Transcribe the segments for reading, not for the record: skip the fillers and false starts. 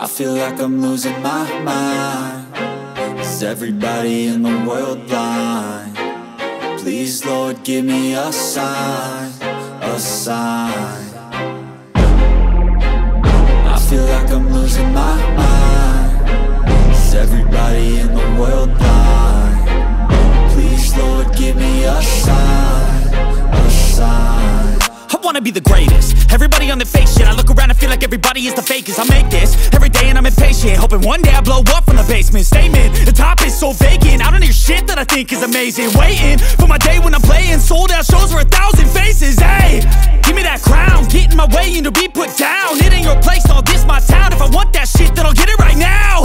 I feel like I'm losing my mind. Is everybody in the world blind? Please, Lord, give me a sign, a sign. I feel like I'm losing my mind. Is everybody in the world blind? Please, Lord, give me a sign, a sign. I wanna be the greatest. Everybody on the fake shit. I look around and feel like everybody is the fakest. I make this every day and I'm impatient, hoping one day I blow up from the basement. Statement, the top is so vacant. I don't hear shit that I think is amazing. Waiting for my day when I'm playing sold out shows for 1,000 faces. Hey, give me that crown, get in my way and to be put down. It ain't your place, all this my town. If I want that shit, then I'll get it right now.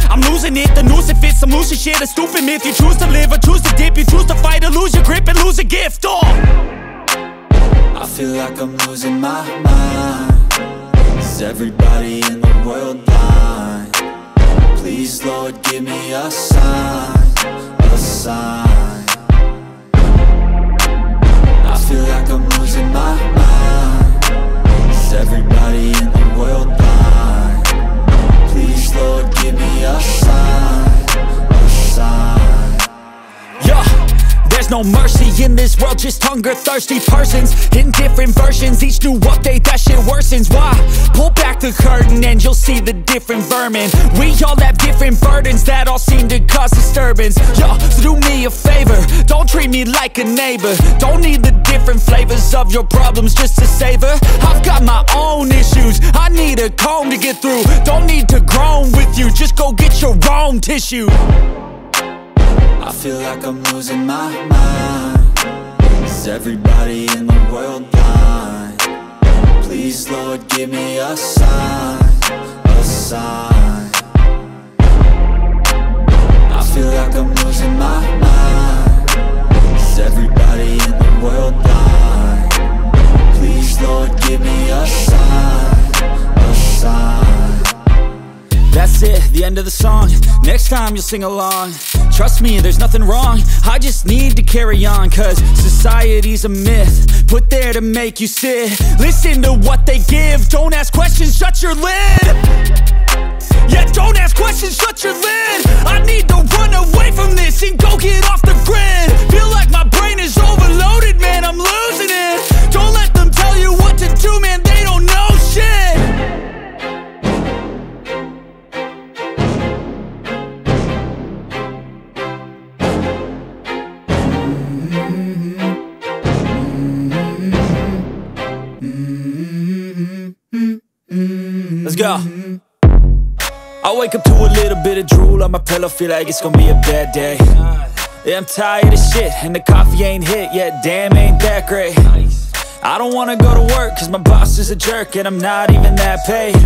I'm losing it, the noose it fits. I'm losing shit, a stupid myth. You choose to live or choose to dip. You choose to fight or lose your grip and lose a gift. I feel like I'm losing my mind. Is everybody in the world blind? Please, Lord, give me a sign, a sign. I feel like I'm losing my mind. Is everybody in the world blind? Please, Lord, give me a sign, a sign. Yeah. There's no mercy in this world, just hunger-thirsty persons in different versions. Each new update, that shit worsens. Why? Pull back the curtain and you'll see the different vermin. We all have different burdens that all seem to cause disturbance. Yo, so do me a favor, don't treat me like a neighbor. Don't need the different flavors of your problems just to savor. I've got my own issues, I need a comb to get through. Don't need to groan with you, just go get your own tissue. I feel like I'm losing my mind. Is everybody in the world blind? Please, Lord, give me a sign, a sign. I feel like I'm losing my mind. Is everybody in the world blind? Please, Lord, give me a sign, a sign. That's it, the end of the song. Next time you'll sing along. Trust me, there's nothing wrong. I just need to carry on, cause society's a myth put there to make you sit. Listen to what they give. Don't ask questions, shut your lid. Yeah, don't ask questions, shut your lid. I need to run away from this and go get off the grid. Feel like my brain is overloaded, man, I'm losing it. Don't let them tell you what to do, man, they don't know shit. Let's go. I wake up to a little bit of drool on my pillow, feel like it's gonna be a bad day. Yeah, I'm tired of shit, and the coffee ain't hit yet, damn, ain't that great. I don't wanna go to work, cause my boss is a jerk, and I'm not even that paid.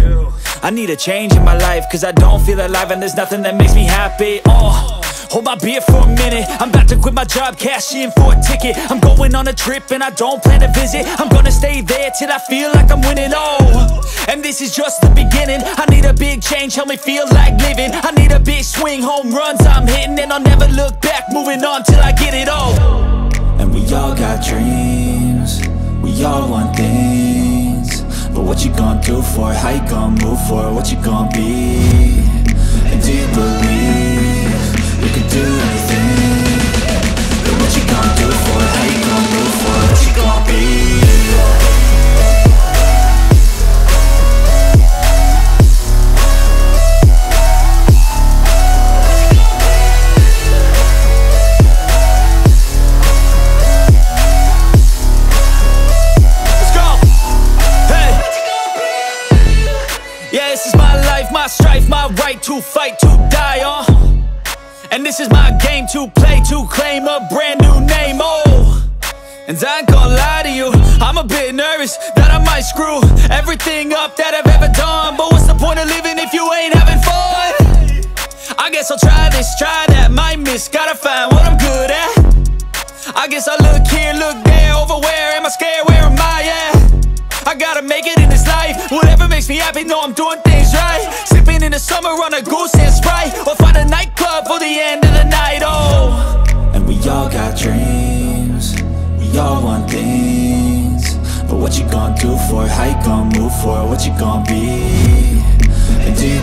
I need a change in my life, cause I don't feel alive, and there's nothing that makes me happy. Hold my beer for a minute, I'm about to quit my job, cash in for a ticket. I'm going on a trip and I don't plan to visit. I'm gonna stay there till I feel like I'm winning, and this is just the beginning. I need a big change, help me feel like living. I need a big swing, home runs I'm hitting, and I'll never look back, moving on till I get it all. And we all got dreams, we all want things, but what you gonna do for it? How you gonna move for it? What you gonna be? And do you believe you can do anything? But what you gonna do for it? How you gonna move for it? What you gonna be? Let's go. Hey. Yeah, this is my life, my strife, my right to fight, to die on. And this is my game to play, to claim a brand new name, And I ain't gonna lie to you, I'm a bit nervous that I might screw everything up that I've ever done. But what's the point of living if you ain't having fun? I guess I'll try this, try that, might miss, gotta find what I'm good at. I guess I look here, look there, over where am I scared, where am I at? I gotta make it in this life, whatever makes me happy, know I'm doing things right. Sipping in the summer on a goose and Sprite, or find a nightclub for the end of the night, And we all got dreams, we all want things, but what you gonna do for it? How you gonna move for it? What you gonna be? And do you